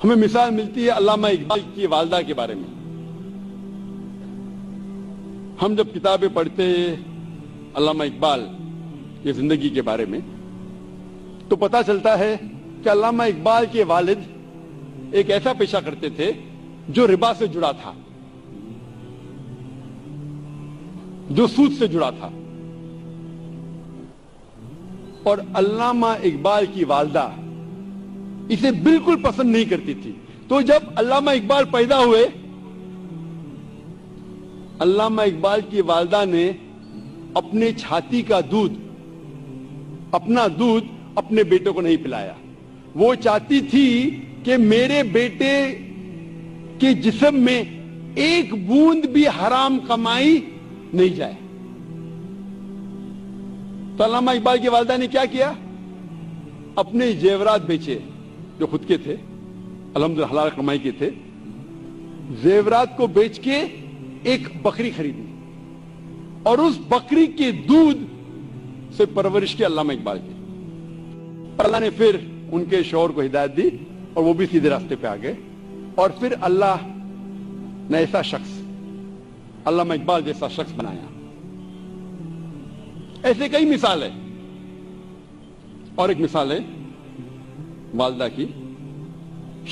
ہمیں مثال ملتی ہے علامہ اقبال کی والدہ کے بارے میں. ہم جب کتابیں پڑھتے ہیں علامہ اقبال کی زندگی کے بارے میں تو پتہ چلتا ہے کہ علامہ اقبال کے والد ایک ایسا پیشہ کرتے تھے جو ربا سے جڑا تھا، جو سود سے جڑا تھا. اور علامہ اقبال کی والدہ اسے بالکل پسند نہیں کرتی تھی. تو جب علامہ اقبال پیدا ہوئے، علامہ اقبال کی والدہ نے اپنے چھاتی کا دودھ، اپنا دودھ اپنے بیٹے کو نہیں پلایا. وہ چاہتی تھی کہ میرے بیٹے کے جسم میں ایک بوند بھی حرام کمائی نہیں جائے. تو علامہ اقبال کی والدہ نے کیا کیا؟ اپنے زیورات بیچے جو خود کے تھے، الحمدللہ حلال کمائی کے تھے. زیورات کو بیچ کے ایک بکری خریدی اور اس بکری کے دودھ سے پرورش کی علامہ اقبال کی. اللہ نے پھر ان کے شوہر کو ہدایت دی اور وہ بھی سیدھے راستے پہ آ گئے. اور پھر اللہ نے ایسا شخص، علامہ اقبال جیسا شخص بنایا. ایسے کئی مثال ہے. اور ایک مثال ہے والدہ کی،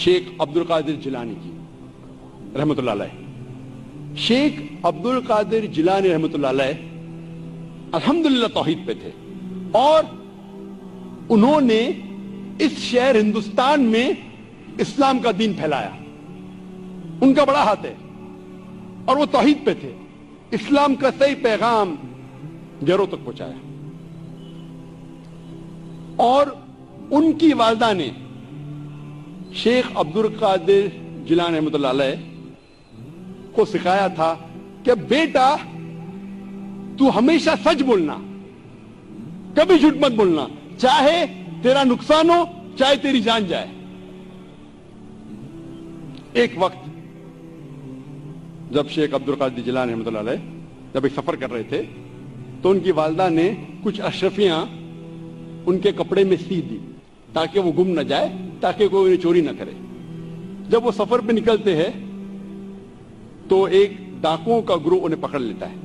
شیخ عبد القادر جیلانی کی رحمت اللہ علیہ. شیخ عبد القادر جیلانی رحمت اللہ علیہ الحمدللہ توحید پہ تھے اور انہوں نے اس شہر ہندوستان میں اسلام کا دین پھیلایا. ان کا بڑا ہاتھ ہے اور وہ توحید پہ تھے. اسلام کا صحیح پیغام گھروں تک پہنچایا. اور ان کی والدہ نے شیخ عبد القادر جیلانی رحمۃ اللہ علیہ کو سکھایا تھا کہ بیٹا تو ہمیشہ سچ بولنا، کبھی جھوٹ مت بولنا، چاہے تیرا نقصان ہو چاہے تیری جان جائے. ایک وقت جب شیخ عبد القادر جیلانی رحمۃ اللہ علیہ جب ایک سفر کر رہے تھے تو ان کی والدہ نے کچھ اشرفیاں ان کے کپڑے میں سی دی تاکہ وہ گم نہ جائے، تاکہ کوئی انہیں چوری نہ کرے. جب وہ سفر پہ نکلتے ہیں تو ایک ڈاکوؤں کا گروہ انہیں پکڑ لیتا ہے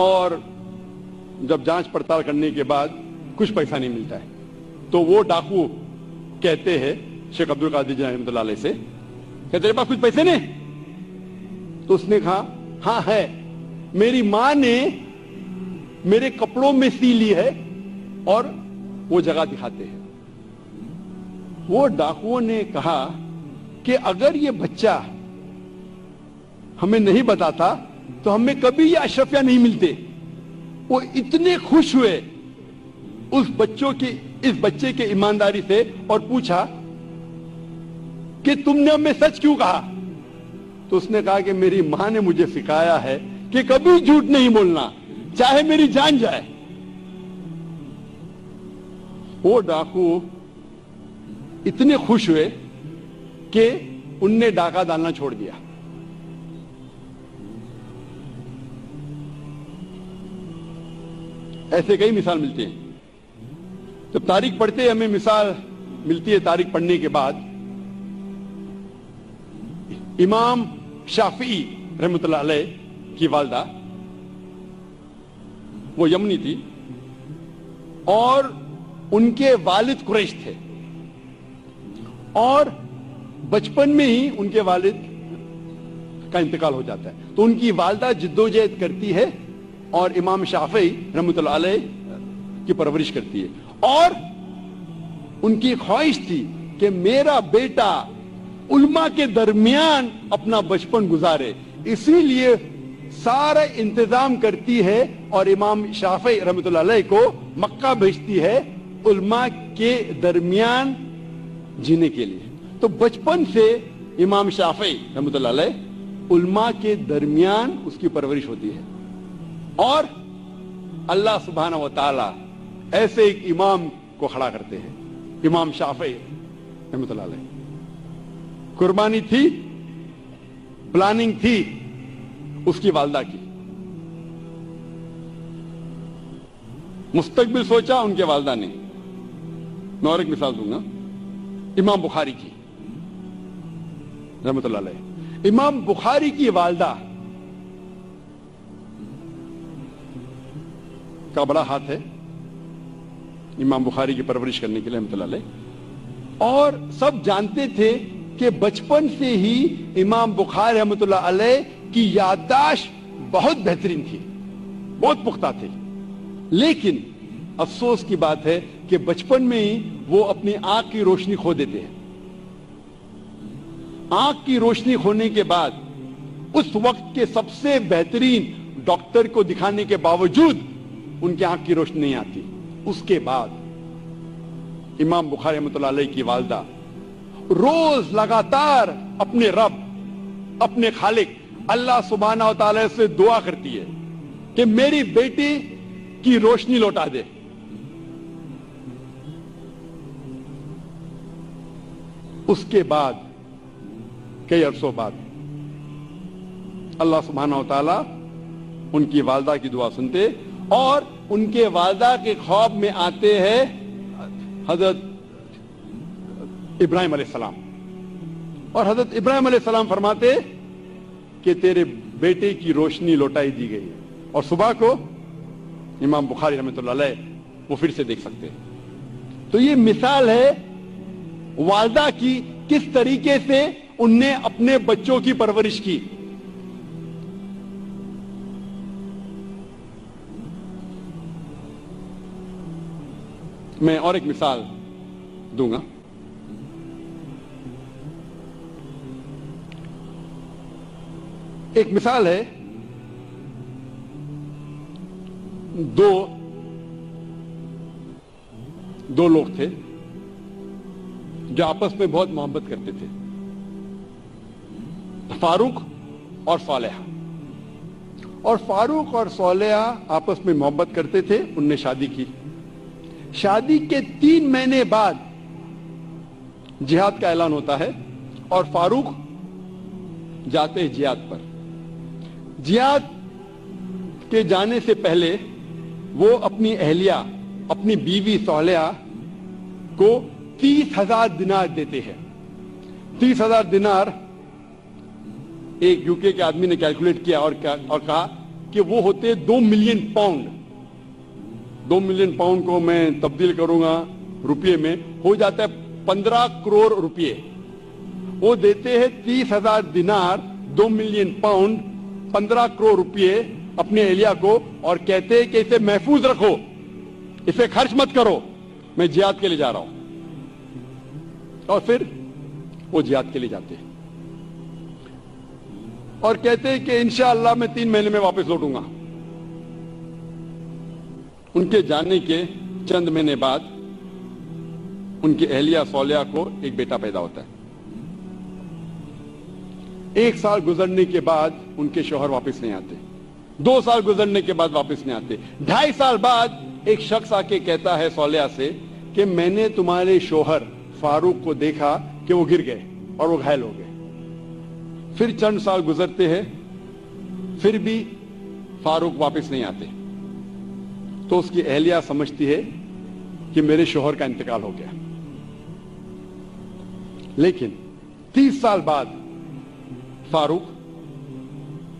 اور جب جانچ پڑتال کرنے کے بعد کچھ پیسہ نہیں ملتا ہے تو وہ ڈاکو کہتے ہیں شیخ عبد القادر جیلانی رحمۃ اللہ علیہ سے کہ تیرے پاس کچھ پیسے نہیں؟ تو اس نے کہا ہاں ہے، میری ماں نے میرے کپڑوں میں سی لی ہے. اور وہ جگہ دکھاتے ہیں. وہ ڈاکوؤں نے کہا کہ اگر یہ بچہ ہمیں نہیں بتاتا تو ہمیں کبھی یہ اشرفیاں نہیں ملتے. وہ اتنے خوش ہوئے اس بچے کے ایمانداری سے اور پوچھا کہ تم نے ہمیں سچ کیوں کہا؟ تو اس نے کہا کہ میری ماں نے مجھے سکھایا ہے کہ کبھی جھوٹ نہیں بولنا چاہے میری جان جائے. وہ ڈاکو اتنے خوش ہوئے کہ ان نے ڈاکہ ڈالنا چھوڑ دیا. ایسے کئی مثال ملتے ہیں. جب تاریخ پڑھتے ہیں ہمیں مثال ملتی ہے. تاریخ پڑھنے کے بعد امام شافعی رحمۃ اللہ علیہ کی والدہ وہ یمنی تھی اور ان کے والد قریش تھے اور بچپن میں ہی ان کے والد کا انتقال ہو جاتا ہے. تو ان کی والدہ جدوجہد کرتی ہے اور امام شافعی رحمۃ اللہ علیہ کی پرورش کرتی ہے. اور ان کی خواہش تھی کہ میرا بیٹا علماء کے درمیان اپنا بچپن گزارے، اسی لیے سارا انتظام کرتی ہے اور امام شافعی رحمۃ اللہ علیہ کو مکہ بھیجتی ہے علماء کے درمیان جینے کے لیے. تو بچپن سے امام شافعی رحمۃ اللہ علیہ علماء کے درمیان اس کی پرورش ہوتی ہے. اور اللہ سبحانہ و تعالی ایسے ایک امام کو کھڑا کرتے ہیں، امام شافعی رحمۃ اللہ علیہ. قربانی تھی، پلاننگ تھی اس کی والدہ کی، مستقبل سوچا ان کے والدہ نے. میں اور ایک مثال دوں گا امام بخاری کی. رحمۃ اللہ علیہ، امام بخاری کی والدہ کا بڑا ہاتھ ہے امام بخاری کی پرورش کرنے کے لیے رحمۃ اللہ علیہ، اور سب جانتے تھے کہ بچپن سے ہی امام بخاری رحمۃ اللہ علیہ کی یادداشت بہت بہترین تھی، بہت پختہ تھی، لیکن افسوس کی بات ہے کہ بچپن میں ہی وہ اپنی آنکھ کی روشنی کھو دیتے ہیں۔ آنکھ کی روشنی کھونے کے بعد اس وقت کے سب سے بہترین ڈاکٹر کو دکھانے کے باوجود ان کی آنکھ کی روشنی نہیں آتی۔ اس کے بعد امام بخاری رحمۃ اللہ علیہ کی والدہ روز لگاتار اپنے رب، اپنے خالق اللہ سبحانہ و تعالی سے دعا کرتی ہے کہ میری بیٹی کی روشنی لوٹا دے۔ اس کے بعد کئی عرصوں بعد اللہ سبحانہ و تعالی ان کی والدہ کی دعا سنتے اور ان کے والدہ کے خواب میں آتے ہیں حضرت ابراہیم علیہ السلام، اور حضرت ابراہیم علیہ السلام فرماتے کہ تیرے بیٹے کی روشنی لوٹائی دی گئی ہے، اور صبح کو امام بخاری رحمۃ اللہ علیہ وہ پھر سے دیکھ سکتے ہیں۔ تو یہ مثال ہے والدہ کی، کس طریقے سے ان نے اپنے بچوں کی پرورش کی۔ میں اور ایک مثال دوں گا۔ ایک مثال ہے، دو لوگ تھے جو آپس میں بہت محبت کرتے تھے، فاروق اور صالحہ۔ اور فاروق اور صالحہ آپس میں محبت کرتے تھے، ان نے شادی کی۔ شادی کے 3 مہینے بعد جہاد کا اعلان ہوتا ہے اور فاروق جاتے ہیں جہاد پر۔ جہاد کے جانے سے پہلے وہ اپنی اہلیہ، اپنی بیوی صالحہ کو 30,000 دینار دیتے ہیں۔ 30,000 دینار ایک یوکے کے آدمی نے کیلکولیٹ کیا اور کہا کہ وہ ہوتے 2 ملین پاؤنڈ۔ 2 ملین پاؤنڈ کو میں تبدیل کروں گا روپیے میں، ہو جاتا ہے 15 کروڑ روپیے۔ وہ دیتے ہیں 30,000 دینار، 2 ملین پاؤنڈ، 15 کروڑ روپیے اپنے اہلیہ کو، اور کہتے ہیں کہ اسے محفوظ رکھو، اسے خرچ مت کرو، میں جہاد کے لیے جا رہا ہوں۔ اور پھر وہ جہاد کے لیے جاتے ہیں اور کہتے ہیں کہ انشاءاللہ میں 3 مہینے میں واپس لوٹوں گا۔ ان کے جانے کے چند مہینے بعد ان کی اہلیہ صالحہ کو ایک بیٹا پیدا ہوتا ہے۔ 1 سال گزرنے کے بعد ان کے شوہر واپس نہیں آتے، 2 سال گزرنے کے بعد واپس نہیں آتے، 2.5 سال بعد ایک شخص آ کے کہتا ہے صالحہ سے کہ میں نے تمہارے شوہر فاروق کو دیکھا کہ وہ گر گئے اور وہ گھائل ہو گئے۔ پھر چند سال گزرتے ہیں، پھر بھی فاروق واپس نہیں آتے، تو اس کی اہلیہ سمجھتی ہے کہ میرے شوہر کا انتقال ہو گیا۔ لیکن 30 سال بعد فاروق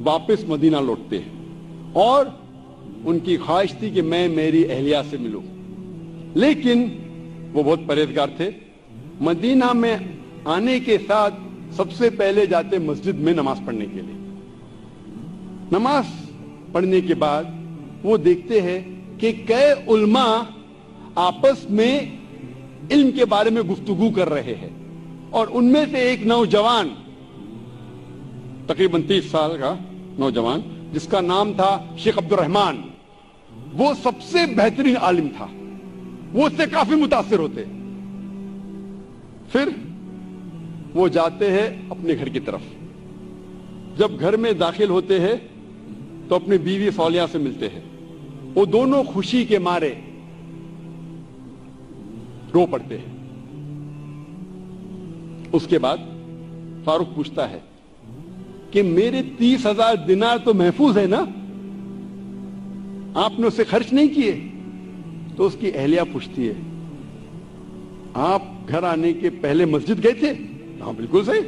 واپس مدینہ لوٹتے ہیں اور ان کی خواہش تھی کہ میں میری اہلیہ سے ملوں، لیکن وہ بہت پرہیزگار تھے۔ مدینہ میں آنے کے ساتھ سب سے پہلے جاتے مسجد میں نماز پڑھنے کے لیے۔ نماز پڑھنے کے بعد وہ دیکھتے ہیں کہ کئی علماء آپس میں علم کے بارے میں گفتگو کر رہے ہیں، اور ان میں سے ایک نوجوان، تقریباً 30 سال کا نوجوان، جس کا نام تھا شیخ عبد الرحمن، وہ سب سے بہترین عالم تھا، وہ اس سے کافی متاثر ہوتے۔ پھر وہ جاتے ہیں اپنے گھر کی طرف۔ جب گھر میں داخل ہوتے ہیں تو اپنی بیوی صالحہ سے ملتے ہیں، وہ دونوں خوشی کے مارے رو پڑتے ہیں۔ اس کے بعد فاروق پوچھتا ہے کہ میرے 30,000 دینار تو محفوظ ہے نا، آپ نے اسے خرچ نہیں کیے؟ تو اس کی اہلیہ پوچھتی ہے آپ گھر آنے کے پہلے مسجد گئے تھے؟ ہاں بالکل صحیح۔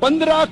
15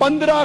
15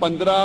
15